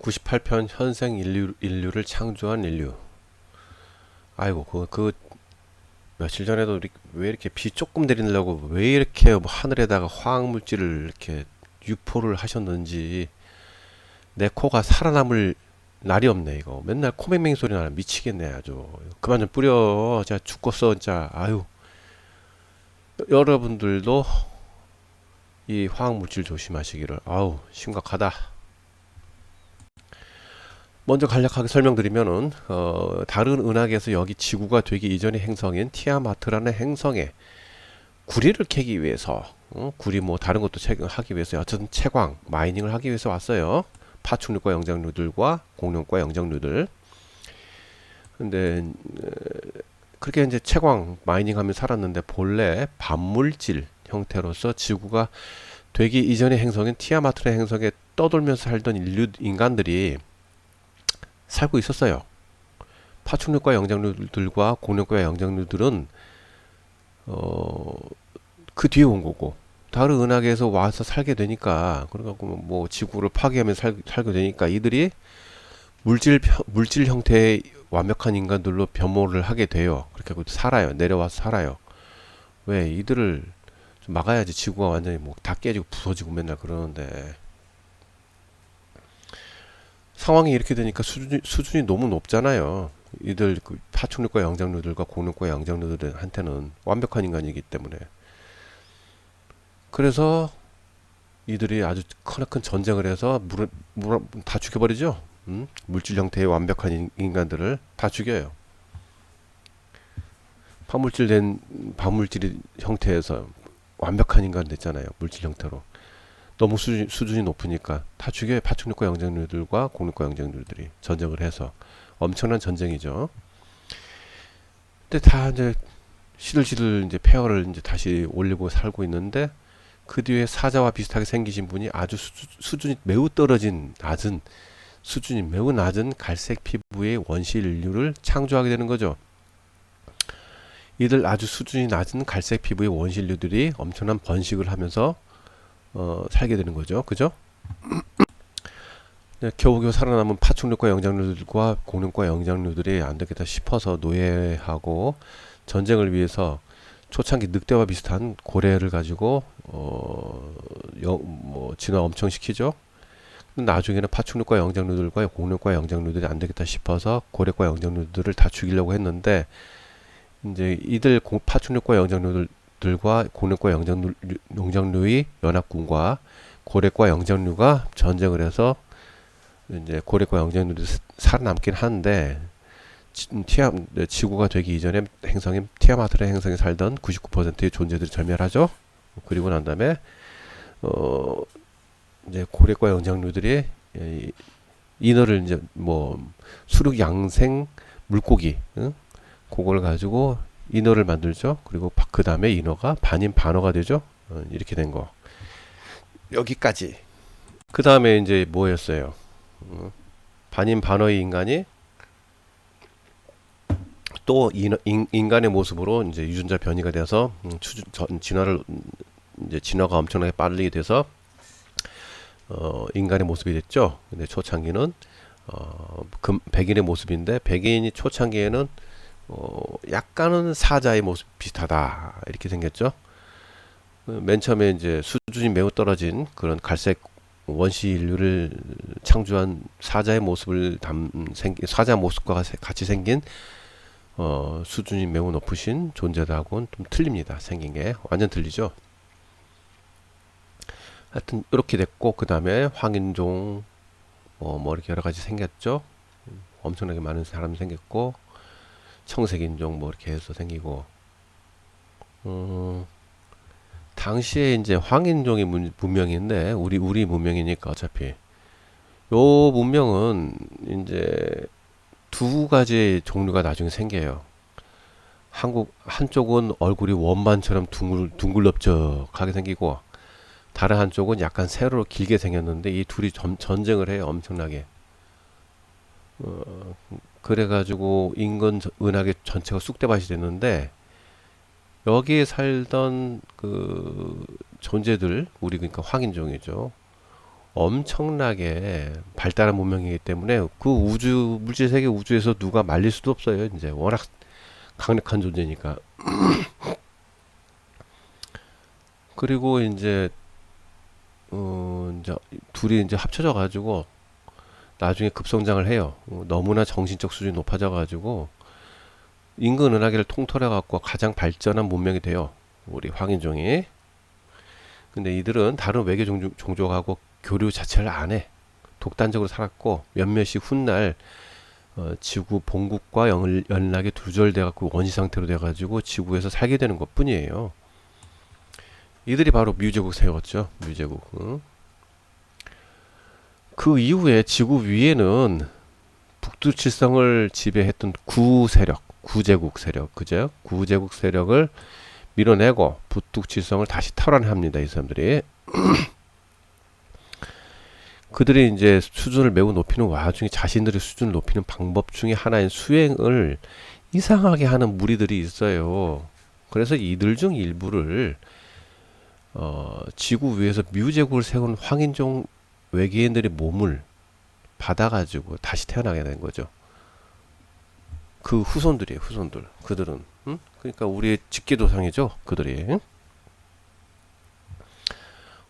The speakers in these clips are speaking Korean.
98편 현생 인류를 창조한 인류. 아이고, 며칠 전에도 왜 이렇게 비 조금 내리려고 왜 이렇게 뭐 하늘에다가 화학물질을 이렇게 유포를 하셨는지 내 코가 살아남을 날이 없네. 이거 맨날 코맹맹이 소리 나는 미치겠네. 아주 그만 좀 뿌려. 진짜 죽겠어 진짜. 아유, 여러분들도 이 화학물질 조심하시기를. 아우, 심각하다. 먼저 간략하게 설명드리면은 다른 은하계에서 여기 지구가 되기 이전의 행성인 티아마트라는 행성에 구리를 캐기 위해서, 구리 뭐 다른 것도 하기 위해서 어쨌든 채광 마이닝을 하기 위해서 왔어요. 파충류과 영장류들과 공룡과 영장류들. 근데 그렇게 이제 채광 마이닝하며 살았는데 본래 반물질 형태로서 지구가 되기 이전의 행성인 티아마트라는 행성에 떠돌면서 살던 인간들이 살고 있었어요. 파충류과 영장류들과 공룡과 영장류들은 그 뒤에 온 거고, 다른 은하계에서 와서 살게 되니까, 그래갖고 뭐 지구를 파괴하면 살게 되니까 이들이 물질 형태의 완벽한 인간들로 변모를 하게 돼요. 그렇게 하고 살아요. 내려와서 살아요. 왜 이들을 좀 막아야지. 지구가 완전히 뭐 다 깨지고 부서지고 맨날 그러는데, 상황이 이렇게 되니까 수준이 너무 높잖아요. 이들 그 파충류과 영장류들과 공룡과 영장류들한테는 완벽한 인간이기 때문에. 그래서 이들이 아주 크나큰 전쟁을 해서 다 죽여버리죠. 물질 형태의 완벽한 인간들을 다 죽여요. 반물질 형태에서 완벽한 인간 됐잖아요. 물질 형태로. 너무 수준이 높으니까 다 죽여요. 파충류과 영장류들과 공룡과 영장류들이 전쟁을 해서. 엄청난 전쟁이죠. 근데 다 이제 시들시들 이제 폐허를 이제 다시 올리고 살고 있는데, 그 뒤에 사자와 비슷하게 생기신 분이 아주 수준이 매우 떨어진 수준이 매우 낮은 갈색 피부의 원시 인류를 창조하게 되는 거죠. 이들 아주 수준이 낮은 갈색 피부의 원시 인류들이 엄청난 번식을 하면서 살게 되는 거죠. 그죠? 네, 겨우겨우 살아남은 파충류과 영장류들과 공룡과 영장류들이 안 되겠다 싶어서 노예하고 전쟁을 위해서 초창기 늑대와 비슷한 고래를 가지고 뭐 진화 엄청 시키죠. 나중에는 파충류과 영장류들과 공룡과 영장류들이 안 되겠다 싶어서 고래과 영장류들을 다 죽이려고 했는데, 이제 이들 파충류과 영장류들과 공룡과 영장류의 연합군과 고래과 영장류가 전쟁을 해서 이제 고래과 영장류들이 살아남긴 하는데, 지구가 되기 이전에 행성인 티아마트라는 행성에 살던 99%의 존재들이 절멸하죠. 그리고 난 다음에 이제 고래과 영장류들이 인어를 이제 뭐 수륙 양생 물고기, 그걸 가지고 인어를 만들죠. 그리고 그 다음에 인어가 반인 반어가 되죠. 이렇게 된 거. 여기까지. 그 다음에 이제 뭐였어요? 반인 반어의 인간이 또 인간의 모습으로 이제 유전자 변이가 돼서 진화가 엄청나게 빠르게 돼서 인간의 모습이 됐죠. 근데 초창기는 백인의 모습인데, 백인이 초창기에는 약간은 사자의 모습 비슷하다 이렇게 생겼죠. 맨 처음에 이제 수준이 매우 떨어진 그런 갈색 원시 인류를 창조한 사자의 사자 모습과 같이 생긴 수준이 매우 높으신 존재하고는 좀 틀립니다. 생긴 게 완전 틀리죠. 하여튼 이렇게 됐고, 그 다음에 황인종 뭐 이렇게 여러 가지 생겼죠. 엄청나게 많은 사람이 생겼고, 청색인종 뭐 이렇게 해서 생기고, 당시에 이제 황인종이 문명인데, 우리 문명이니까 어차피 요 문명은 이제 두 가지 종류가 나중에 생겨요. 한쪽은 얼굴이 원반처럼 둥글럽적하게 생기고, 다른 한쪽은 약간 세로로 길게 생겼는데, 이 둘이 전쟁을 해요. 엄청나게. 그래가지고 인근 은하계 전체가 쑥대밭이 됐는데, 여기에 살던 그 존재들, 우리 그러니까 황인종이죠. 엄청나게 발달한 문명이기 때문에 그 우주 물질 세계 우주에서 누가 말릴 수도 없어요. 이제 워낙 강력한 존재니까. 그리고 이제 둘이 이제 합쳐져 가지고 나중에 급성장을 해요. 너무나 정신적 수준이 높아져 가지고 인근 은하계를 통틀어 갖고 가장 발전한 문명이 돼요. 우리 황인종이. 근데 이들은 다른 외계 종족하고 교류 자체를 안 해. 독단적으로 살았고 몇몇이 훗날 지구 본국과 연락이 두절돼 갖고 원시 상태로 돼 가지고 지구에서 살게 되는 것뿐이에요. 이들이 바로 뮤제국 세웠죠. 뮤제국. 응? 그 이후에 지구 위에는 북두칠성을 지배했던 구세력, 구제국 세력, 그죠? 구제국 세력을 밀어내고 북두칠성을 다시 탈환합니다. 이 사람들이. 그들이 이제 수준을 매우 높이는 와중에 자신들의 수준을 높이는 방법 중에 하나인 수행을 이상하게 하는 무리들이 있어요. 그래서 이들 중 일부를 지구 위에서 뮤제국을 세운 황인종 외계인들의 몸을 받아가지고 다시 태어나게 된 거죠. 그 후손들이에요, 후손들. 그들은. 응? 그러니까 우리의 직계도상이죠, 그들이. 응?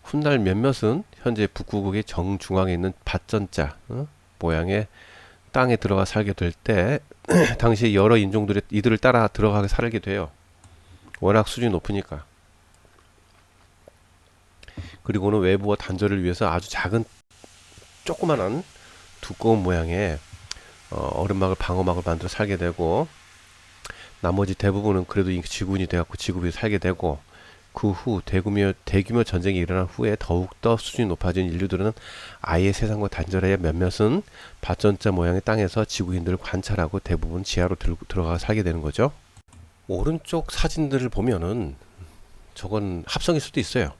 훗날 몇몇은 현재 북구국의 정중앙에 있는 밭전자 모양의 땅에 들어가 살게 될 때 당시 여러 인종들이 이들을 따라 들어가게 살게 돼요. 워낙 수준이 높으니까. 그리고는 외부와 단절을 위해서 아주 작은 조그만한 두꺼운 모양의 얼음막을 방어막을 만들어 살게 되고 나머지 대부분은 그래도 지구인이 돼갖고 지구 위에 살게 되고 그 후 대규모 전쟁이 일어난 후에 더욱더 수준이 높아진 인류들은 아예 세상과 단절해 몇몇은 밭전자 모양의 땅에서 지구인들을 관찰하고 대부분 지하로 들어가 살게 되는 거죠. 오른쪽 사진들을 보면은 저건 합성일 수도 있어요.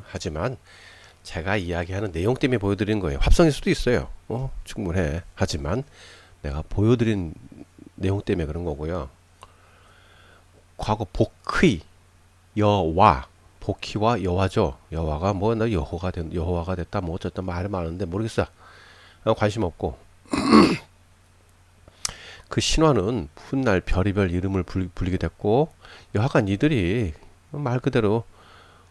하지만 제가 이야기하는 내용 때문에 보여드리는 거예요. 합성일 수도 있어요. 충분해. 하지만 내가 보여드린 내용 때문에 그런 거고요. 과거 복희 여와 복희와 여와죠. 여와가 뭐 나 여호와가 됐다 뭐 어쨌다 말이 많은데 모르겠어. 관심 없고 그 신화는 훗날 별의별 이름을 불리게 됐고 여하간 이들이 말 그대로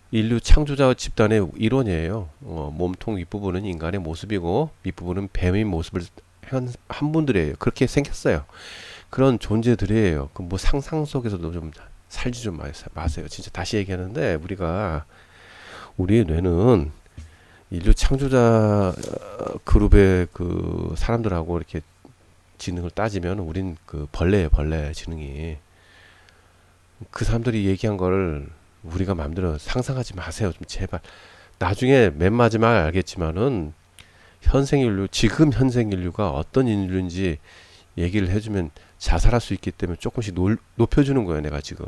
인류 창조자 집단의 일원이에요. 몸통 윗부분은 인간의 모습이고 밑부분은 뱀의 모습을 한 분들이에요. 그렇게 생겼어요. 그런 존재들이에요. 그 뭐 상상 속에서도 좀 살지 좀 마세요. 진짜 다시 얘기하는데 우리의 뇌는 인류 창조자 그룹의 그 사람들하고 이렇게 지능을 따지면 우린 그 벌레 지능이 그 사람들이 얘기한 걸 우리가 마음대로 상상하지 마세요. 좀 제발. 나중에 맨 마지막에 알겠지만은 지금 현생 인류가 어떤 인류인지 얘기를 해주면 자살할 수 있기 때문에 조금씩 높여주는 거예요. 내가 지금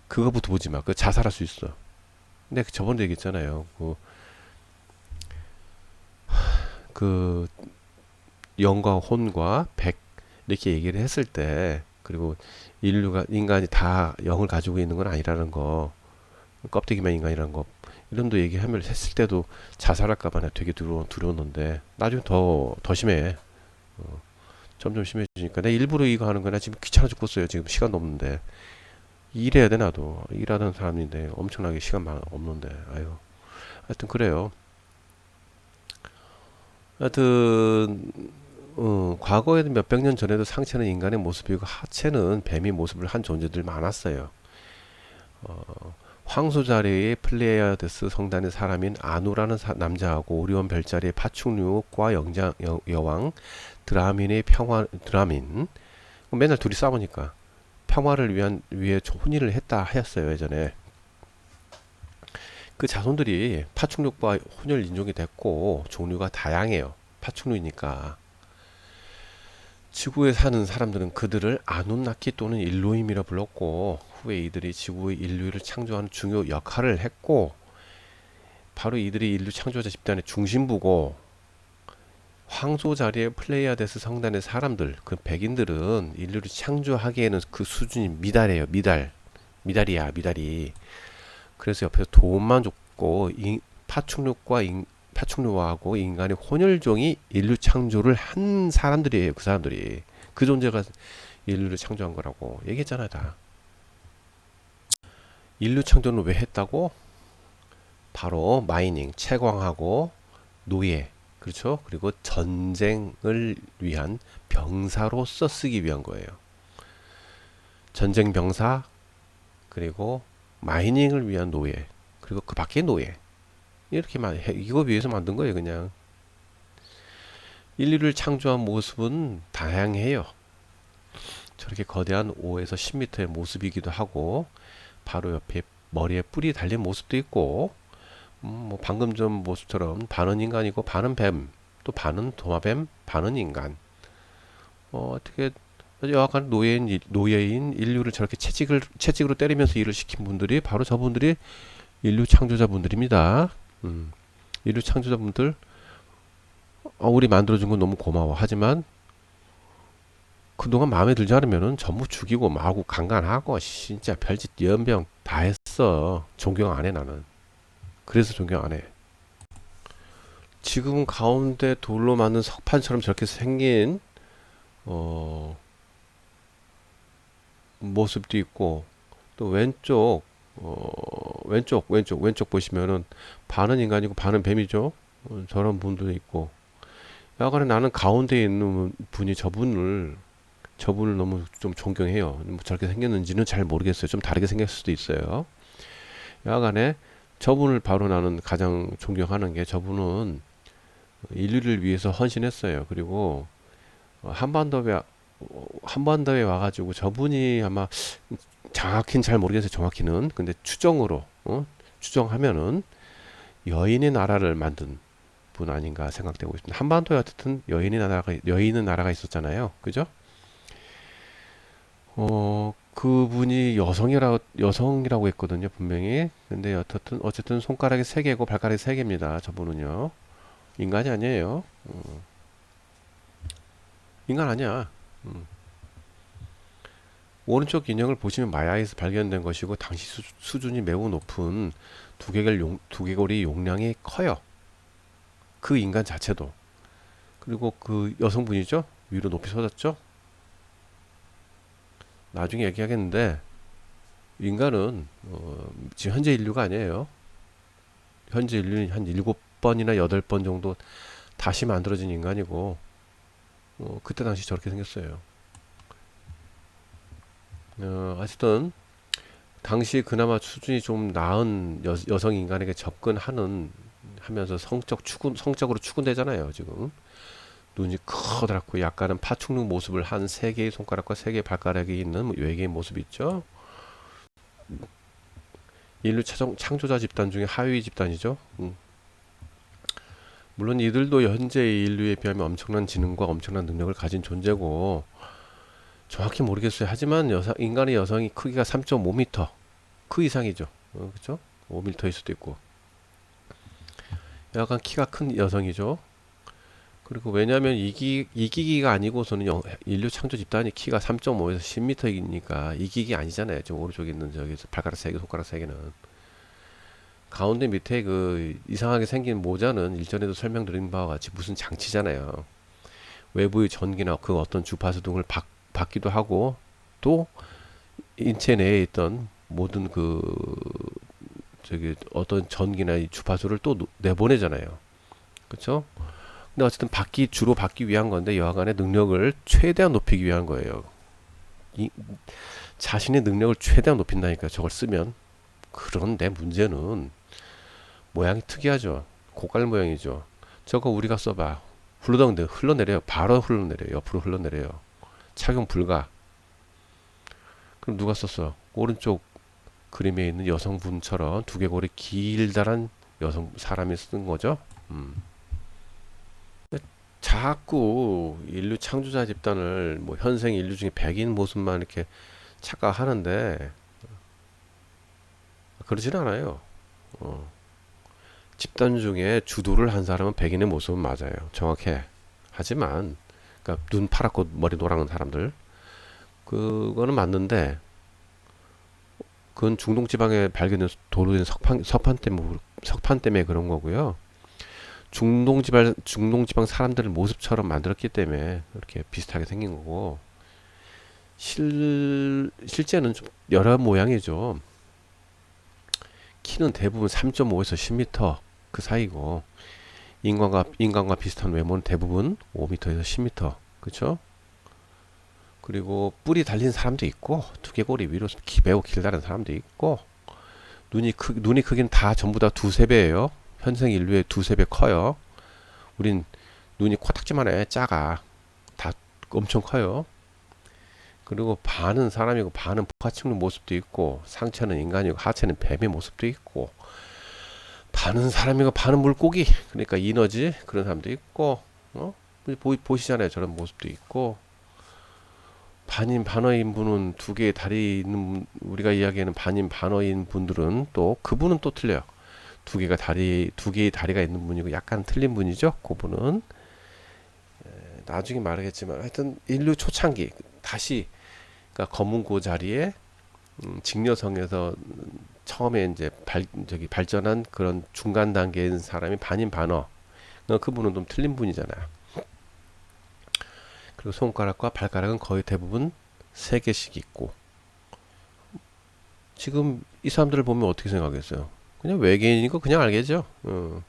그거부터 보지 마. 그 자살할 수 있어. 근데 저번에 얘기했잖아요. 그 영과 혼과 백 이렇게 얘기를 했을 때 그리고 인간이 다 영을 가지고 있는 건 아니라는 거, 껍데기만 인간이라는 거 이런 도 얘기하면 했을 때도 자살할까봐 나 되게 두려웠는데 나중에 더 심해. 점점 심해지니까 내가 일부러 이거 하는 거나 지금 귀찮아 죽겠어요. 지금 시간도 없는데 일해야 돼. 나도 일하는 사람인데 엄청나게 시간 없는데 아유 하여튼 그래요. 하여튼 과거에도 몇백 년 전에도 상체는 인간의 모습이고 하체는 뱀의 모습을 한 존재들 많았어요. 황소 자리의 플레이아데스 성단의 사람인 아누라는 남자하고 오리온 별자리의 파충류과 여왕 드라민 맨날 둘이 싸우니까 평화를 위해 혼인을 했다 하였어요. 예전에 그 자손들이 파충류과 혼혈 인종이 됐고 종류가 다양해요. 파충류니까 지구에 사는 사람들은 그들을 아누나키 또는 일로임이라 불렀고 후에 이들이 지구의 인류를 창조하는 중요 역할을 했고 바로 이들이 인류 창조자 집단의 중심부고 황소 자리에 플레이아데스 성단의 사람들 그 백인들은 인류를 창조하기에는 그 수준이 미달이에요. 미달이. 그래서 옆에서 도움만 줬고 파충류하고 인간의 혼혈종이 인류 창조를 한 사람들이에요. 그 사람들이 그 존재가 인류를 창조한 거라고 얘기했잖아요. 다. 인류 창조는 왜 했다고? 바로 마이닝, 채광하고 노예, 그렇죠? 그리고 전쟁을 위한 병사로서 쓰기 위한 거예요. 전쟁 병사, 그리고 마이닝을 위한 노예, 그리고 그 밖에 노예. 이거 위해서 만든 거예요, 그냥. 인류를 창조한 모습은 다양해요. 저렇게 거대한 5에서 10m의 모습이기도 하고, 바로 옆에 머리에 뿔이 달린 모습도 있고, 뭐 방금 전 모습처럼 반은 인간이고 반은 뱀, 또 반은 도마뱀, 반은 인간. 어떻게 여하간 노예인 인류를 저렇게 채찍으로 때리면서 일을 시킨 분들이 바로 저분들이 인류 창조자분들입니다. 인류 창조자분들, 우리 만들어준 건 너무 고마워. 하지만 그동안 마음에 들지 않으면은 전부 죽이고 마구 강간하고 진짜 별짓 연병 다 했어. 존경 안 해, 나는. 그래서 존경 안 해. 지금 가운데 돌로 만든 석판처럼 저렇게 생긴 어, 모습도 있고, 또 왼쪽 보시면은 반은 인간이고 반은 뱀이죠. 저런 분도 있고. 약간은 나는 가운데 있는 분이 저분을 너무 좀 존경해요. 뭐 저렇게 생겼는지는 잘 모르겠어요. 좀 다르게 생겼을 수도 있어요. 여하간에 저분을 바로 나는 가장 존경하는 게, 저분은 인류를 위해서 헌신했어요. 그리고 한반도에 와가지고 저분이 아마 정확히는 잘 모르겠어요. 정확히는. 근데 추정하면은 여인의 나라를 만든 분 아닌가 생각되고 있습니다. 한반도에 어쨌든 여인의 나라가 있었잖아요. 그죠? 그분이 여성이라고 했거든요, 분명히. 근데 어쨌든 손가락이 세 개고 발가락이 세 개입니다. 저분은요. 인간이 아니에요. 인간 아니야. 오른쪽 인형을 보시면 마야에서 발견된 것이고, 당시 수준이 매우 높은 두개골이 용량이 커요. 그 인간 자체도. 그리고 그 여성분이죠. 위로 높이 솟았죠. 나중에 얘기하겠는데, 인간은 지금 현재 인류가 아니에요. 현재 인류는 한 7번이나 8번 정도 다시 만들어진 인간이고, 그때 당시 저렇게 생겼어요. 어쨌든 당시 그나마 수준이 좀 나은 여성 인간에게 하면서 성적으로 추구되잖아요. 지금 눈이 커다랗고 약간은 파충류 모습을 한 세 개의 손가락과 세 개의 발가락이 있는 외계인 모습이 있죠. 인류 창조자 집단 중에 하위 집단이죠. 물론 이들도 현재의 인류에 비하면 엄청난 지능과 엄청난 능력을 가진 존재고, 정확히 모르겠어요. 하지만 인간의 여성이 크기가 3.5m 그 이상이죠. 그렇죠? 5m일 수도 있고. 약간 키가 큰 여성이죠. 그리고 왜냐하면 이기기가 아니고서는 인류 창조 집단이 키가 3.5에서 10m이니까 이기기 아니잖아요. 저 오른쪽에 있는 저기 발가락 3개, 손가락 3개는. 가운데 밑에 그 이상하게 생긴 모자는 일전에도 설명드린 바와 같이 무슨 장치잖아요. 외부의 전기나 그 어떤 주파수 등을 받기도 하고, 또 인체 내에 있던 모든 그 저기 어떤 전기나 이 주파수를 또 내보내잖아요. 그렇죠? 근데 어쨌든 주로 받기 위한 건데, 여하간의 능력을 최대한 높이기 위한 거예요. 자신의 능력을 최대한 높인다니까, 저걸 쓰면. 그런데 문제는 모양이 특이하죠. 고깔 모양이죠. 저거 우리가 써봐. 흘러내려요. 바로 흘러내려요. 옆으로 흘러내려요. 착용 불가. 그럼 누가 썼어? 오른쪽 그림에 있는 여성분처럼 두개골이 길다란 사람이 쓴 거죠. 자꾸 인류 창조자 집단을 뭐 현생 인류 중에 백인 모습만 이렇게 착각하는데, 그러지는 않아요. 집단 중에 주도를 한 사람은 백인의 모습은 맞아요. 정확해. 하지만 그러니까 눈 파랗고 머리 노란 사람들, 그거는 맞는데, 그건 중동 지방에 발견된 도로 된 석판 때문에 그런 거고요. 중동지방 사람들의 모습처럼 만들었기 때문에 이렇게 비슷하게 생긴 거고, 실제는 좀 여러 모양이죠. 키는 대부분 3.5에서 10m 그 사이고, 인간과 비슷한 외모는 대부분 5m에서 10m. 그쵸? 그리고 뿔이 달린 사람도 있고, 두개골이 위로 매우 길다는 사람도 있고, 눈이 크기는 다 전부 다 두세 배예요. 현생 인류의 두세 배 커요. 우린 눈이 코딱지만 해. 작아. 다 엄청 커요. 그리고 반은 사람이고 반은 포화축류 모습도 있고, 상체는 인간이고 하체는 뱀의 모습도 있고, 반은 사람이고 반은 물고기, 그러니까 이너지 그런 사람도 있고, 보시잖아요. 저런 모습도 있고, 반인 반어인 분은 두 개의 다리 있는 우리가 이야기하는 반인 반어인 분들은 또 그분은 또 틀려요. 두 개의 다리가 있는 분이고 약간 틀린 분이죠. 그분은 나중에 말하겠지만 하여튼 인류 초창기 다시 그러니까 검은고 자리에 직녀성에서 처음에 이제 발전한 그런 중간 단계인 사람이 반인 반어. 그분은 좀 틀린 분이잖아요. 그리고 손가락과 발가락은 거의 대부분 세 개씩 있고. 지금 이 사람들을 보면 어떻게 생각하겠어요? 그냥 외계인인 거 그냥 알겠죠. 근데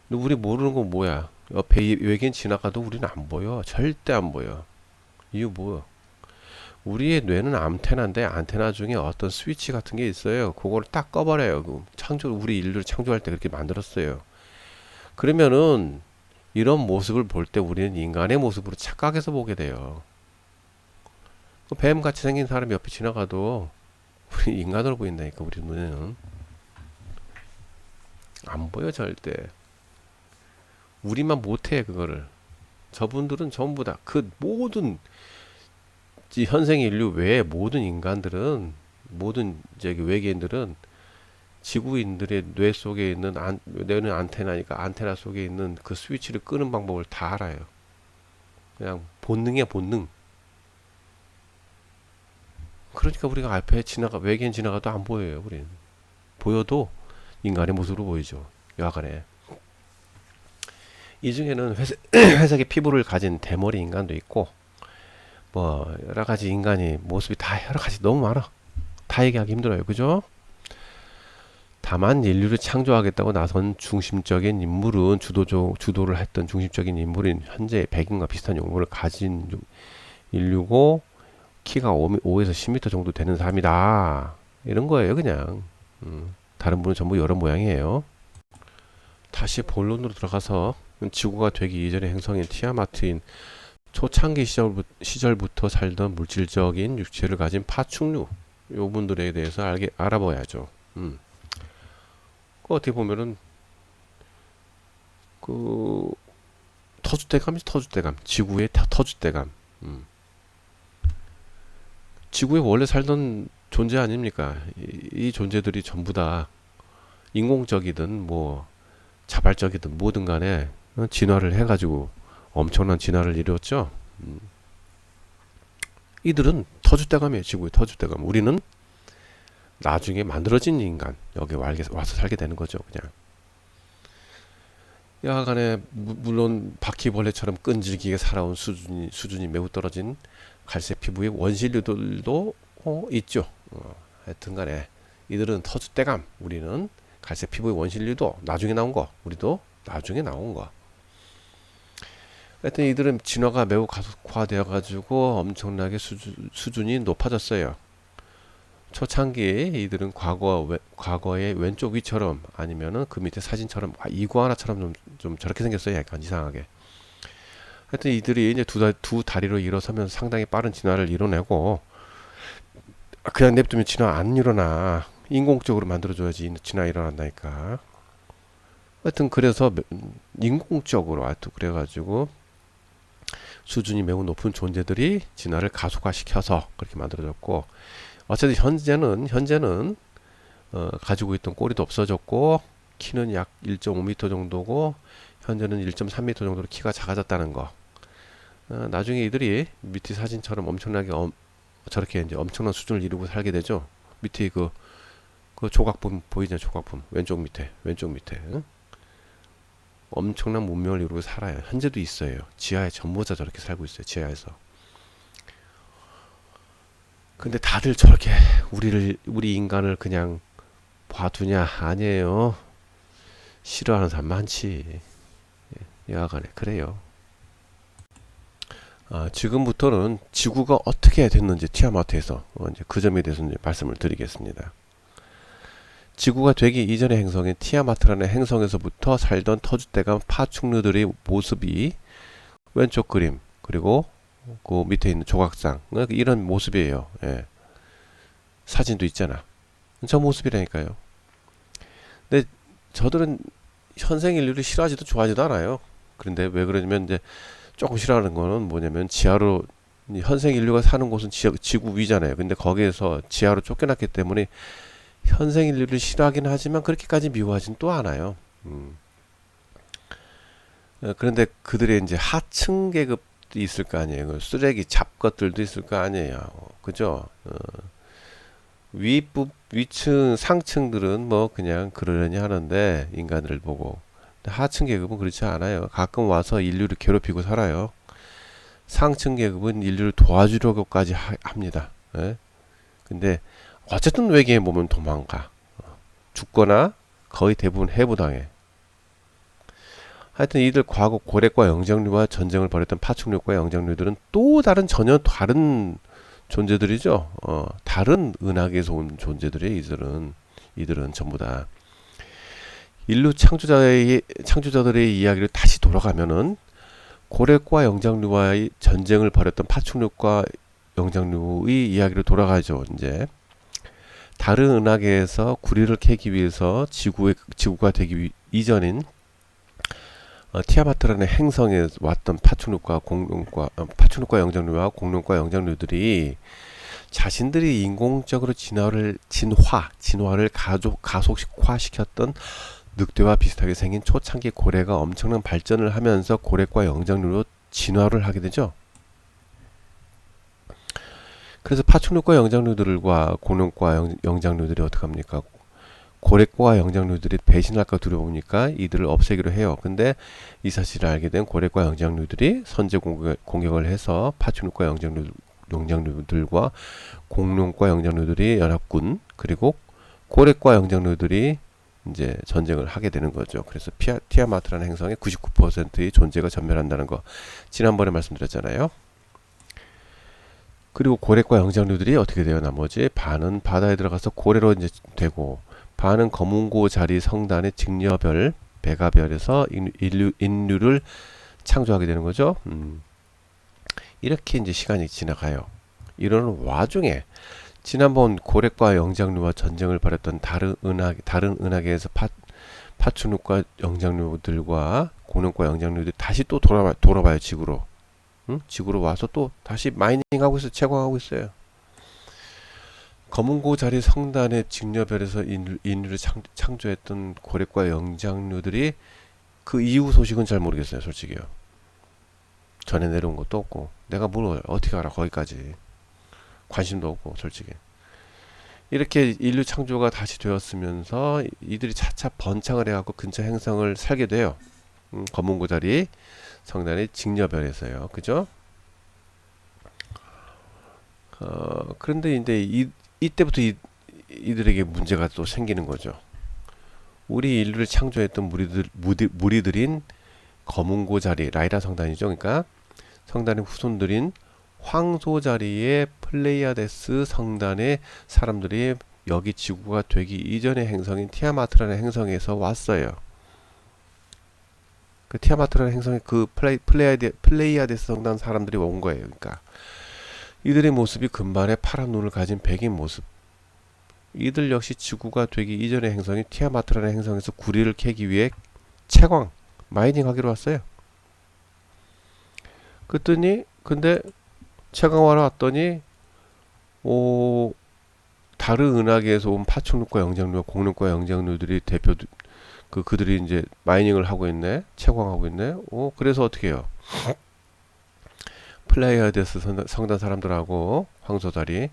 우리 모르는 건 뭐야? 옆에 외계인 지나가도 우리는 안 보여. 절대 안 보여. 이유 뭐야? 우리의 뇌는 안테나인데 안테나 중에 어떤 스위치 같은 게 있어요. 그거를 딱 꺼버려요. 우리 인류를 창조할 때 그렇게 만들었어요. 그러면은 이런 모습을 볼 때 우리는 인간의 모습으로 착각해서 보게 돼요. 뱀같이 생긴 사람이 옆에 지나가도 우리 인간으로 보인다니까. 우리 눈에는 안 보여 절대. 우리만 못해 그거를. 저분들은 전부 다 그 모든 현생 인류 외에 모든 인간들은 모든 외계인들은 지구인들의 뇌 속에 있는 뇌는 안테나니까 안테나 속에 있는 그 스위치를 끄는 방법을 다 알아요. 그냥 본능이야 본능. 그러니까 우리가 앞에 외계인 지나가도 안 보여요. 우리는 보여도 인간의 모습으로 보이죠. 여하간에 이 중에는 회색의 피부를 가진 대머리 인간도 있고 뭐 여러 가지 인간이 모습이 다 여러 가지 너무 많아. 다 얘기하기 힘들어요. 그죠? 다만 인류를 창조하겠다고 나선 중심적인 인물은 주도를 했던 중심적인 인물인 현재 백인과 비슷한 용모를 가진 인류고 키가 5에서 10m 정도 되는 사람이다. 이런 거예요, 그냥. 다른 분은 전부 여러 모양이에요. 다시 본론으로 들어가서 지구가 되기 이전의 행성인 티아마트인 초창기 시절부터 살던 물질적인 육체를 가진 파충류 요분들에 대해서 알아봐야죠. 어떻게 보면은 그 터줏대감 지구의 터줏대감. 지구에 원래 살던 존재 아닙니까? 이 존재들이 전부 다 인공적이든 뭐 자발적이든 뭐든 간에 진화를 해가지고 엄청난 진화를 이루었죠. 이들은 터줏대감이에요. 지구의 터줏대감. 우리는 나중에 만들어진 인간 여기 와서 살게 되는 거죠. 그냥 여하간에 물론 바퀴벌레처럼 끈질기게 살아온 수준이 매우 떨어진 갈색 피부의 원시류들도 있죠. 하여튼간에 이들은 터줏대감. 우리는 갈색 피부의 원시류도 나중에 나온 거. 우리도 나중에 나온 거. 하여튼 이들은 진화가 매우 가속화되어 가지고 엄청나게 수준이 높아졌어요. 초창기 이들은 과거의 왼쪽 위처럼 아니면은 그 밑에 사진처럼 이구아나처럼 좀 저렇게 생겼어요. 약간 이상하게. 하여튼 이들이 이제 두 다리로 일어서면 상당히 빠른 진화를 이뤄내고 그냥 냅두면 진화 안 일어나. 인공적으로 만들어줘야지 진화 일어난다니까. 하여튼 그래서 인공적으로 하여튼 그래가지고 수준이 매우 높은 존재들이 진화를 가속화시켜서 그렇게 만들어졌고 어쨌든 현재는 가지고 있던 꼬리도 없어졌고 키는 약 1.5m 정도고 현재는 1.3m 정도로 키가 작아졌다는 거. 나중에 이들이 밑에 사진처럼 엄청나게 저렇게 이제 엄청난 수준을 이루고 살게 되죠. 밑에 그 조각품 보이죠? 조각품 왼쪽 밑에 응? 엄청난 문명을 이루고 살아요. 현재도 있어요. 지하에 전부 다 저렇게 살고 있어요. 지하에서. 근데 다들 저렇게 우리 인간을 그냥 봐두냐? 아니에요. 싫어하는 사람 많지. 여하간에 그래요. 지금부터는 지구가 어떻게 됐는지 티아마트에서 이제 그 점에 대해서 이제 말씀을 드리겠습니다. 지구가 되기 이전의 행성인 티아마트라는 행성에서부터 살던 터줏대감 파충류들의 모습이 왼쪽 그림 그리고 그 밑에 있는 조각상 이런 모습이에요. 예. 사진도 있잖아. 저 모습이라니까요. 근데 저들은 현생 인류를 싫어하지도 좋아하지도 않아요. 그런데 왜 그러냐면 이제 조금 싫어하는 거는 뭐냐면 지하로 현생 인류가 사는 곳은 지구 위잖아요. 근데 거기에서 지하로 쫓겨났기 때문에 현생 인류를 싫어하긴 하지만 그렇게까지 미워하진 또 않아요. 그런데 그들의 이제 하층 계급도 있을 거 아니에요. 쓰레기 잡것들도 있을 거 아니에요. 그죠? 위층 상층들은 뭐 그냥 그러려니 하는데 인간들을 보고 하층 계급은 그렇지 않아요. 가끔 와서 인류를 괴롭히고 살아요. 상층 계급은 인류를 도와주려고까지 합니다. 예? 근데 어쨌든 외계에 보면 도망가. 죽거나 거의 대부분 해부당해. 하여튼 이들 과거 고래과 영장류와 전쟁을 벌였던 파충류과 영장류들은 또 전혀 다른 존재들이죠. 다른 은하계에서 온 존재들이에요. 이들은 전부 다. 인류 창조자들의 이야기를 다시 돌아가면은 고래과 영장류와의 전쟁을 벌였던 파충류과 영장류의 이야기로 돌아가죠. 이제 다른 은하계에서 구리를 캐기 위해서 지구가 되기 이전인 티아마트라는 행성에 왔던 파충류과 영장류와 공룡과 영장류들이 자신들이 인공적으로 진화를 가속화시켰던 늑대와 비슷하게 생긴 초창기 고래가 엄청난 발전을 하면서 고래과 영장류로 진화를 하게 되죠. 그래서 파충류과 영장류들과 공룡과 영장류들이 어떡합니까? 고래과 영장류들이 배신할까 두려우니까 이들을 없애기로 해요. 근데 이 사실을 알게 된 고래과 영장류들이 선제 공격을 해서 파충류과 영장류들과 공룡과 영장류들이 연합군 그리고 고래과 영장류들이 이제 전쟁을 하게 되는 거죠. 그래서 티아마트라는 행성의 99%의 존재가 전멸한다는 거 지난번에 말씀드렸잖아요. 그리고 고래과 영장류들이 어떻게 돼요? 나머지 반은 바다에 들어가서 고래로 이제 되고 반은 거문고 자리 성단의 직녀별 베가별에서 인류를 창조하게 되는 거죠. 이렇게 이제 시간이 지나가요. 이러는 와중에 지난번 고래과 영장류와 전쟁을 벌였던 다른 은하계에서 파충류과 영장류들과 공룡과 영장류들이 다시 또 돌아봐요 지구로. 지구로 와서 또 다시 마이닝하고 있어요. 채광하고 있어요. 거문고 자리 성단의 직녀별에서 인류를 창조했던 고래과 영장류들이 그 이후 소식은 잘 모르겠어요. 솔직히요. 전에 내려온 것도 없고 내가 뭘 어떻게 알아 거기까지. 관심도 없고 솔직히. 이렇게 인류 창조가 다시 되었으면서 이들이 차차 번창을 해갖고 근처 행성을 살게 돼요. 거문고 자리 성단의 직녀별에서요. 그죠? 그런데 이제 이때부터 이들에게 문제가 또 생기는 거죠. 우리 인류를 창조했던 무리들인 거문고 자리, 라이라 성단이죠. 그러니까 성단의 후손들인 황소 자리의 플레이아데스 성단의 사람들이 여기 지구가 되기 이전의 행성인 티아마트라는 행성에서 왔어요. 그 티아마트라는 행성에 그 플레이아데스 성단 사람들이 온 거예요. 그러니까 이들의 모습이 금발의 파란 눈을 가진 백인 모습. 이들 역시 지구가 되기 이전의 행성인 티아마트라는 행성에서 구리를 캐기 위해 채광, 마이닝 하기로 왔어요. 근데 채광하러 왔더니 다른 은하계에서 온 파충류과 영장류와 공룡과 영장류들이 그들이 이제 마이닝을 하고 있네. 채광하고 있네. 그래서 어떻게 해요? 플레이아데스 성단 사람들하고 황소다리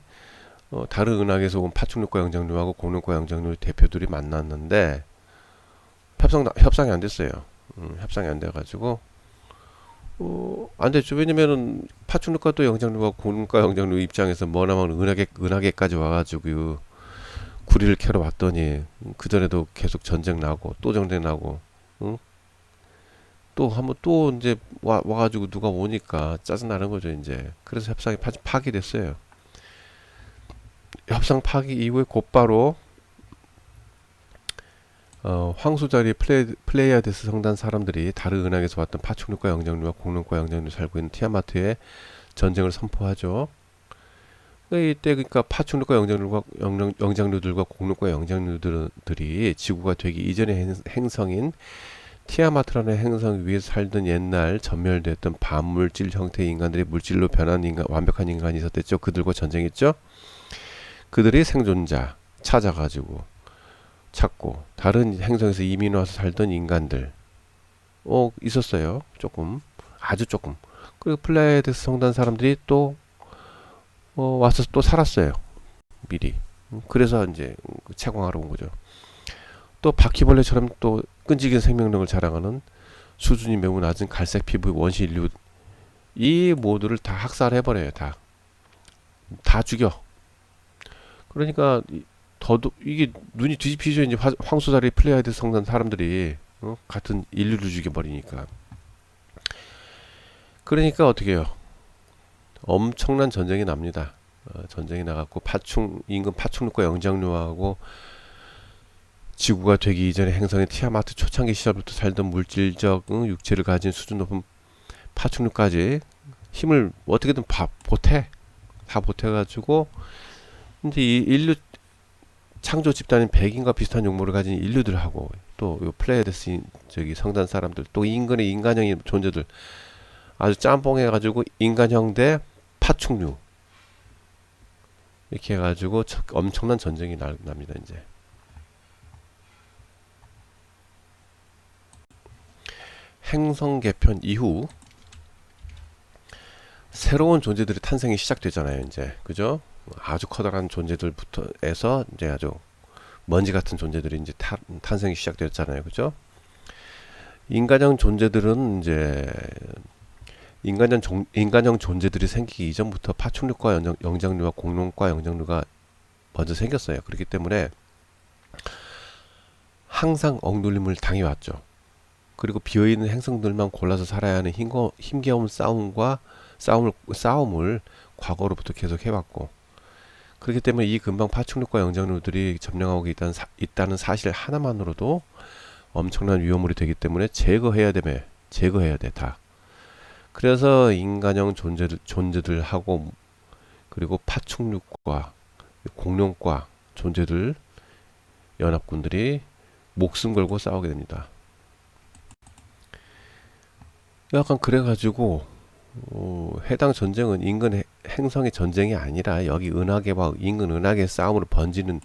다른 은하계에서 온 파충류과 영장류하고 공룡과 영장류 대표들이 만났는데 협상이 안 됐어요. 협상이 안 돼가지고 안 됐죠. 왜냐면은 파충류과 또 영장류가 공룡과 영장류 입장에서 머나먼 은하계까지 와가지고 구리를 캐러 왔더니 그 전에도 계속 전쟁 나고 또 전쟁 나고 응? 또 한번 또 이제 와가지고 누가 오니까 짜증 나는 거죠 이제. 그래서 협상이 파기됐어요. 협상 파기 이후에 곧바로 황소자리 플레이아데스 성단 사람들이 다른 은하에서 왔던 파충류과 영장류와 공룡과 영장류 살고 있는 티아마트에 전쟁을 선포하죠. 이때 그러니까 파충류과 영장류들과 공룡과 영장류들이 지구가 되기 이전의 행성인 티아마트라는 행성 위에서 살던 옛날 전멸됐던 반물질 형태의 인간들이 물질로 변한 완벽한 인간이 있었댔죠. 그들과 전쟁했죠. 그들이 생존자 찾아가지고 찾고 다른 행성에서 이민 와서 살던 인간들 있었어요. 조금 아주 조금. 그리고 플레이아데스 성단 사람들이 또 와서 또 살았어요. 미리. 그래서 이제 채광하러 온 거죠. 또 바퀴벌레처럼 또 끈질긴 생명력을 자랑하는 수준이 매우 낮은 갈색 피부의 원시 인류 이 모두를 다 학살해버려요. 다 죽여. 그러니까 이게 눈이 뒤집히죠. 이제 황소자리 플레이아데스 성단 사람들이 같은 인류를 죽여버리니까. 그러니까 어떻게 해요? 엄청난 전쟁이 납니다. 전쟁이 나갖고 인근 파충류과 영장류하고 지구가 되기 이전의 행성의 티아마트 초창기 시절부터 살던 물질적 육체를 가진 수준 높은 파충류까지 힘을 어떻게든 다 보태가지고 이제 이 인류 창조 집단인 백인과 비슷한 용모를 가진 인류들하고 또 플레이아데스 저기 성단 사람들 또 인근의 인간형의 존재들 아주 짬뽕해가지고 인간형 대 파충류 이렇게 해가지고 엄청난 전쟁이 납니다. 이제 행성 개편 이후 새로운 존재들의 탄생이 시작되잖아요. 이제 그죠? 아주 커다란 존재들부터해서 이제 아주 먼지 같은 존재들이 이제 탄생이 시작되었잖아요. 그죠? 인간형 존재들은 이제 인간형 존재들이 생기기 이전부터 파충류과 영장류와 공룡과 영장류가 먼저 생겼어요. 그렇기 때문에 항상 억눌림을 당해왔죠. 그리고 비어있는 행성들만 골라서 살아야 하는 힘겨운 싸움을 과거로부터 계속 해왔고 그렇기 때문에 이 근방 파충류과 영장류들이 점령하고 있다는 사실 하나만으로도 엄청난 위험물이 되기 때문에 제거해야 돼 다. 그래서 인간형 존재들하고 그리고 파충류과 공룡과 존재들 연합군들이 목숨 걸고 싸우게 됩니다. 약간 그래가지고 해당 전쟁은 인근 행성의 전쟁이 아니라 여기 은하계와 인근 은하계 싸움으로 번지는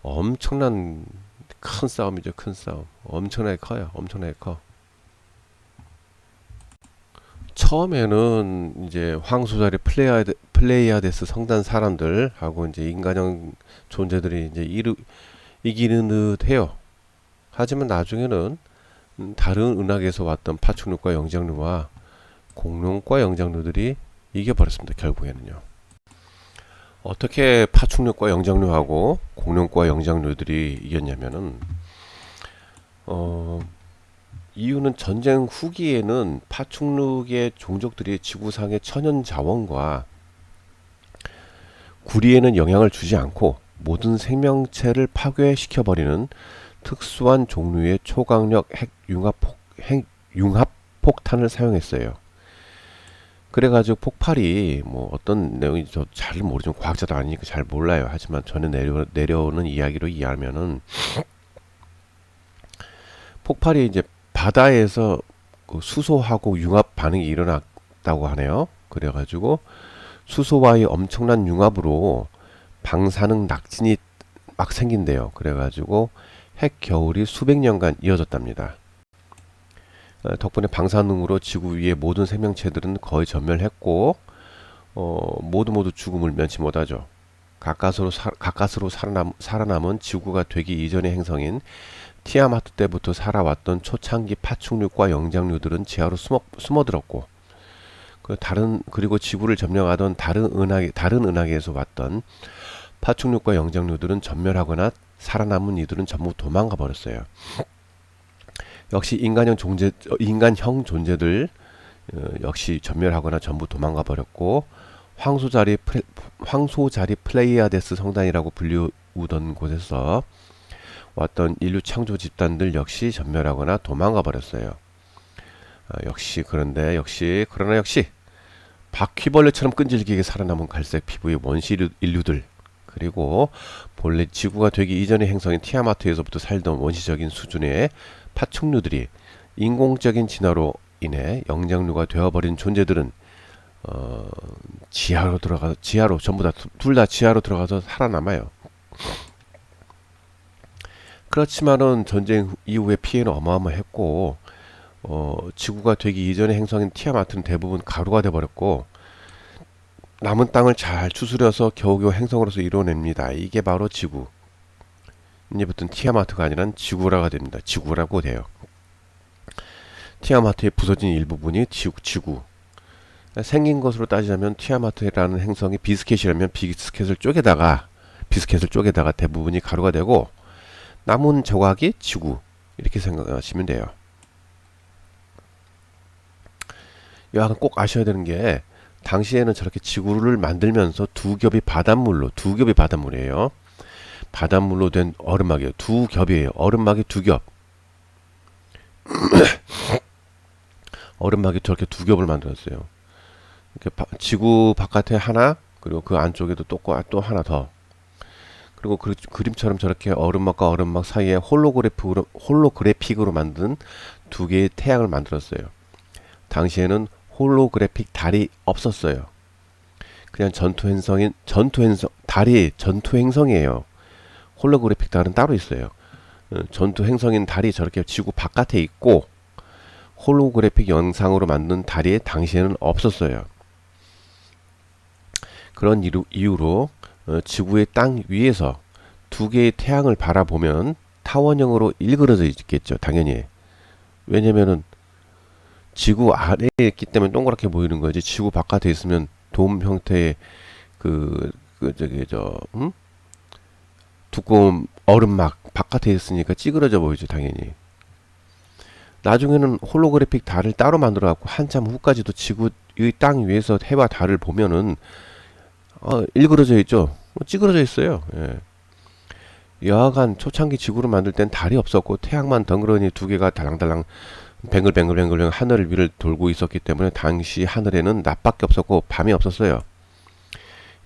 엄청난 큰 싸움이죠. 큰 싸움. 엄청나게 커요. 엄청나게 커. 처음에는 이제 황소자리 플레이아데스 성단 사람들하고 이제 인간형 존재들이 이제 이기는 듯 해요. 하지만 나중에는 다른 은하계에서 왔던 파충류과 영장류와 공룡과 영장류들이 이겨버렸습니다. 결국에는요. 어떻게 파충류과 영장류하고 공룡과 영장류들이 이겼냐면은 이유는 전쟁 후기에는 파충류계 종족들이 지구상의 천연 자원과 구리에는 영향을 주지 않고 모든 생명체를 파괴시켜버리는 특수한 종류의 초강력 핵 융합 폭탄을 사용했어요. 그래가지고 폭발이 뭐 어떤 내용이 저 잘 모르지만 과학자도 아니니까 잘 몰라요. 하지만 저는 내려오는 이야기로 이해하면은 폭발이 이제 바다에서 그 수소하고 융합 반응이 일어났다고 하네요. 그래가지고 수소와의 엄청난 융합으로 방사능 낙진이 막 생긴대요. 그래가지고 핵 겨울이 수백 년간 이어졌답니다. 덕분에 방사능으로 지구 위의 모든 생명체들은 거의 전멸했고 모두 죽음을 면치 못하죠. 가까스로 살아남은 지구가 되기 이전의 행성인 티아마트 때부터 살아왔던 초창기 파충류과 영장류들은 지하로 숨어들었고, 그리고 지구를 점령하던 다른 은하계에서 왔던 파충류과 영장류들은 전멸하거나 살아남은 이들은 전부 도망가 버렸어요. 역시 인간형 존재들 역시 전멸하거나 전부 도망가 버렸고, 황소자리 플레이아데스 성단이라고 불리우던 곳에서 왔던 인류 창조 집단들 역시 전멸하거나 도망가 버렸어요. 그러나 역시 바퀴벌레처럼 끈질기게 살아남은 갈색 피부의 원시 인류들, 그리고 본래 지구가 되기 이전의 행성인 티아마트에서부터 살던 원시적인 수준의 파충류들이 인공적인 진화로 인해 영장류가 되어버린 존재들은 지하로 전부 다 둘 다 지하로 들어가서 살아남아요. 그렇지만은 전쟁 이후의 피해는 어마어마했고, 지구가 되기 이전의 행성인 티아마트는 대부분 가루가 돼버렸고, 남은 땅을 잘 추스려서 겨우겨우 행성으로서 이뤄냅니다. 이게 바로 지구. 이제부터는 티아마트가 아니라 지구라가 됩니다. 지구라고 돼요. 티아마트의 부서진 일부분이 지구. 생긴 것으로 따지자면 티아마트라는 행성이 비스켓이라면 비스켓을 쪼개다가 대부분이 가루가 되고, 남은 조각이 지구, 이렇게 생각하시면 돼요. 여하간 꼭 아셔야 되는 게, 당시에는 저렇게 지구를 만들면서 두 겹이 바닷물이에요. 바닷물로 된 얼음막이에요. 두 겹이에요. 얼음막이 두 겹. 얼음막이 저렇게 두 겹을 만들었어요. 이렇게 지구 바깥에 하나, 그리고 그 안쪽에도 또 하나 더. 그리고 그림처럼 저렇게 얼음막과 얼음막 사이에 홀로그래픽으로 만든 두 개의 태양을 만들었어요. 당시에는 홀로그래픽 달이 없었어요. 그냥 달이 전투 행성이에요. 홀로그래픽 달은 따로 있어요. 전투 행성인 달이 저렇게 지구 바깥에 있고, 홀로그래픽 영상으로 만든 달이 당시에는 없었어요. 그런 이유로 지구의 땅 위에서 두 개의 태양을 바라보면 타원형으로 일그러져 있겠죠. 당연히. 왜냐면은 지구 아래에 있기 때문에 동그랗게 보이는 거지. 지구 바깥에 있으면 돔 형태의 두꺼운 얼음막 바깥에 있으니까 찌그러져 보이죠. 당연히. 나중에는 홀로그래픽 달을 따로 만들어 갖고 한참 후까지도 지구의 땅 위에서 해와 달을 보면은 일그러져 있죠. 찌그러져 있어요. 예. 여하간 초창기 지구를 만들 땐 달이 없었고 태양만 덩그러니 두 개가 달랑달랑 뱅글뱅글 하늘 위를 돌고 있었기 때문에 당시 하늘에는 낮밖에 없었고 밤이 없었어요.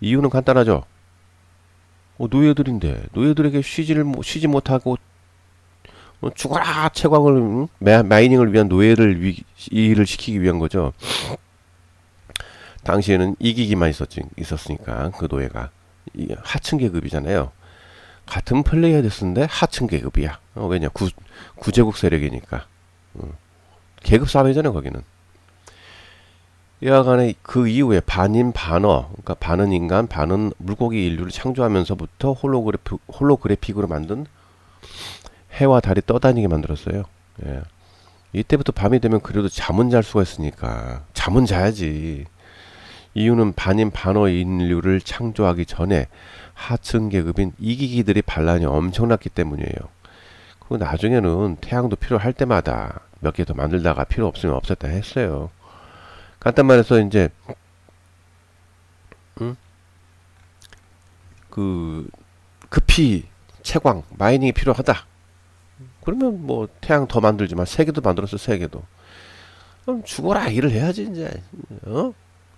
이유는 간단하죠. 노예들에게 쉬지 못하고 죽어라 채광을 마이닝을 위한 노예를 일을 시키기 위한 거죠. 당시에는 이기기만 있었으니까 그 노예가 하층 계급이잖아요. 같은 플레이어 됐는데 하층 계급이야. 왜냐 구제국 세력이니까. 계급 사회잖아요 거기는. 여하간에 그 이후에 반인 반어, 그러니까 반은 인간 반은 물고기 인류를 창조하면서부터 홀로그래픽으로 만든 해와 달이 떠다니게 만들었어요. 예. 이때부터 밤이 되면 그래도 잠은 잘 수가 있으니까 잠은 자야지. 이유는 반인 반어 인류를 창조하기 전에 하층 계급인 이기기들이 반란이 엄청났기 때문이에요. 그리고 나중에는 태양도 필요할 때마다 몇 개 더 만들다가 필요 없으면 없앴다 했어요. 간단 말해서 이제 급히 채광 마이닝이 필요하다. 그러면 뭐 태양 더 만들지만 세 개도 만들었어. 세 개도. 그럼 죽어라 일을 해야지 이제.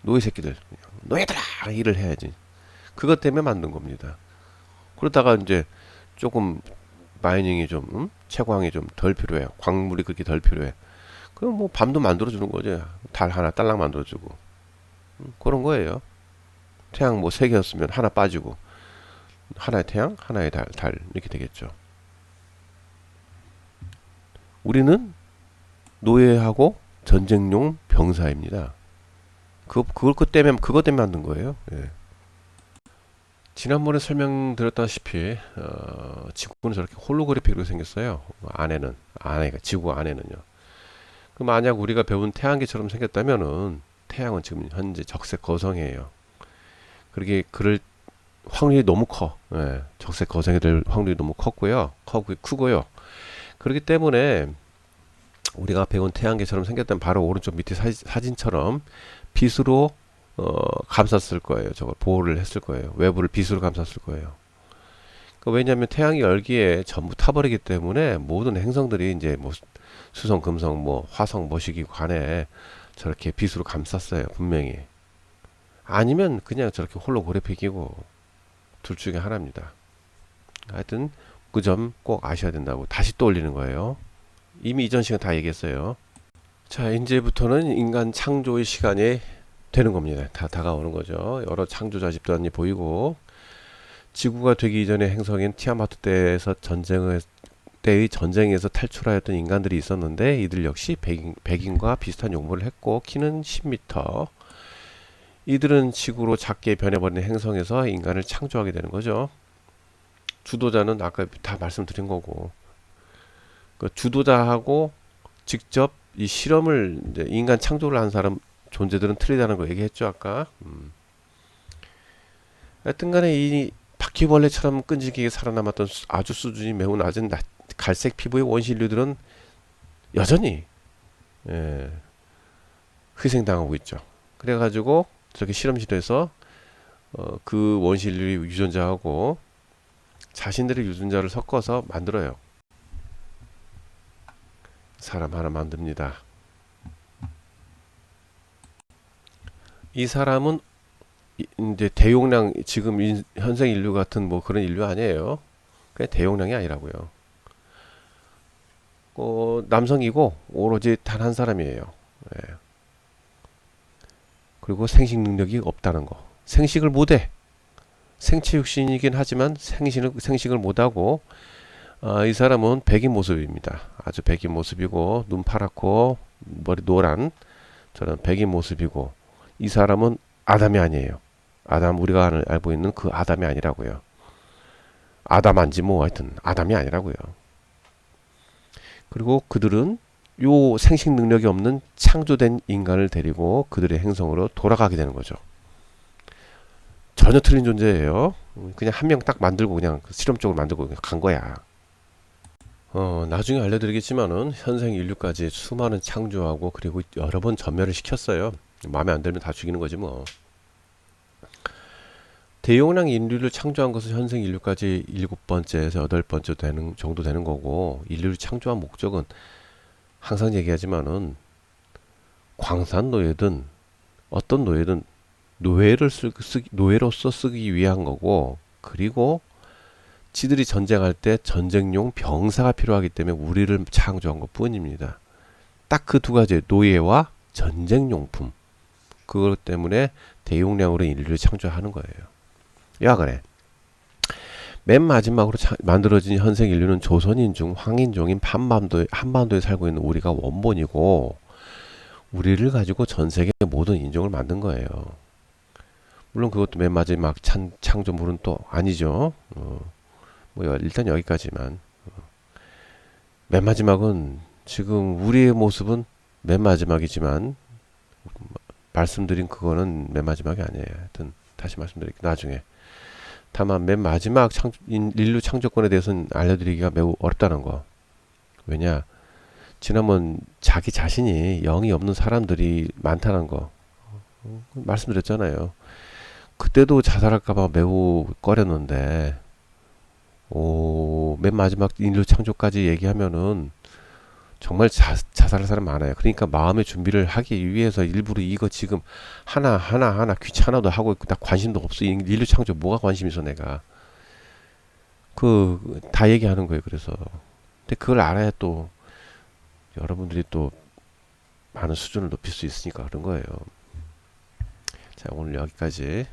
노예 새끼들 노예들아 일을 해야지. 그것 때문에 만든 겁니다. 그러다가 이제 조금 마이닝이 좀 채광이 좀 덜 필요해. 광물이 그렇게 덜 필요해. 그럼 뭐 밤도 만들어주는 거죠. 달 하나 딸랑 만들어주고. 그런 거예요. 태양 뭐 세 개였으면 하나 빠지고 하나의 태양 하나의 달 이렇게 되겠죠. 우리는 노예하고 전쟁용 병사입니다. 그것 때문에 만든 거예요. 예. 지난번에 설명드렸다시피 지구는 저렇게 홀로그래픽으로 생겼어요. 안에가 지구 안에는요. 그 만약 우리가 배운 태양계처럼 생겼다면은 태양은 지금 현재 적색 거성이에요. 그럴 확률이 너무 커. 예, 적색 거성이 될 확률이 너무 크고요. 그렇기 때문에 우리가 배운 태양계처럼 생겼다면 바로 오른쪽 밑에 사진처럼 빛으로 감쌌을 거예요. 저걸 보호를 했을 거예요. 외부를 빛으로 감쌌을 거예요. 왜냐하면 태양이 열기에 전부 타버리기 때문에 모든 행성들이 이제 뭐 수성, 금성, 뭐 화성, 뭐시기 간에 저렇게 빛으로 감쌌어요. 분명히. 아니면 그냥 저렇게 홀로그래픽이고 둘 중에 하나입니다. 하여튼 그 점 꼭 아셔야 된다고 다시 또 올리는 거예요. 이미 이전 시간 다 얘기했어요. 자, 이제부터는 인간 창조의 시간이 되는 겁니다. 다 다가오는 거죠. 여러 창조자 집단이 보이고 지구가 되기 이전의 행성인 티아마트 때의 전쟁에서 탈출하였던 인간들이 있었는데 이들 역시 백인과 비슷한 용모를 했고 키는 10m. 이들은 지구로 작게 변해버린 행성에서 인간을 창조하게 되는 거죠. 주도자는 아까 다 말씀드린 거고 그 주도자하고 직접 이 실험을 이제 인간 창조를 한 사람 존재들은 틀리다는 거 얘기했죠 아까. 하여튼간에 이 바퀴벌레처럼 끈질기게 살아남았던 아주 수준이 매우 낮은 갈색 피부의 원시인류들은 여전히 희생당하고 있죠. 그래가지고 저렇게 실험실에서 그 원시인류의 유전자하고 자신들의 유전자를 섞어서 만들어요. 사람 하나 만듭니다. 이 사람은 이제 대용량 지금 현생 인류 같은 뭐 그런 인류 아니에요. 그냥 대용량이 아니라고요. 남성이고 오로지 단 한 사람이에요. 예. 그리고 생식 능력이 없다는 거. 생식을 못해. 생체 육신이긴 하지만 생식을 못하고 이 사람은 백인 모습입니다. 아주 백인 모습이고 눈 파랗고 머리 노란 저는 백인 모습이고 이 사람은 아담이 아니에요. 우리가 알고 있는 그 아담이 아니라고요. 아담한지 뭐 하여튼 아담이 아니라고요. 그리고 그들은 요 생식 능력이 없는 창조된 인간을 데리고 그들의 행성으로 돌아가게 되는 거죠. 전혀 틀린 존재예요. 그냥 한 명 딱 만들고 그냥 실험적으로 만들고 그냥 간 거야. 나중에 알려드리겠지만은 현생 인류까지 수많은 창조하고 그리고 여러 번 전멸을 시켰어요. 마음에 안 들면 다 죽이는 거지 뭐. 대용량 인류를 창조한 것은 현생 인류까지 7번째에서 8번째 정도 되는 거고 인류를 창조한 목적은 항상 얘기하지만은 광산 노예든 어떤 노예든 노예로서 쓰기 위한 거고 그리고 지들이 전쟁할 때 전쟁용 병사가 필요하기 때문에 우리를 창조한 것 뿐입니다. 딱 그 두 가지 노예와 전쟁용품 그것 때문에 대용량으로 인류를 창조하는 거예요. 여하간에 맨 마지막으로 만들어진 현생 인류는 조선인중 황인종인 한반도에 살고 있는 우리가 원본이고 우리를 가지고 전 세계 모든 인종을 만든 거예요. 물론 그것도 맨 마지막 창조물은 또 아니죠. 뭐 일단 여기까지만. 맨 마지막은 지금 우리의 모습은 맨 마지막이지만 말씀드린 그거는 맨 마지막이 아니에요. 하여튼 다시 말씀드릴게요. 나중에. 다만 맨 마지막 인류 창조권에 대해서는 알려드리기가 매우 어렵다는 거. 왜냐? 지난번 자기 자신이 영이 없는 사람들이 많다는 거 말씀드렸잖아요. 그때도 자살할까봐 매우 꺼렸는데 맨 마지막 인류 창조까지 얘기하면은 정말 자살할 사람 많아요. 그러니까 마음의 준비를 하기 위해서 일부러 이거 지금 하나 귀찮아도 하고 있고 나 관심도 없어. 인류 창조 뭐가 관심 있어 내가. 다 얘기하는 거예요. 그래서 근데 그걸 알아야 또 여러분들이 또 많은 수준을 높일 수 있으니까 그런 거예요. 자, 오늘 여기까지.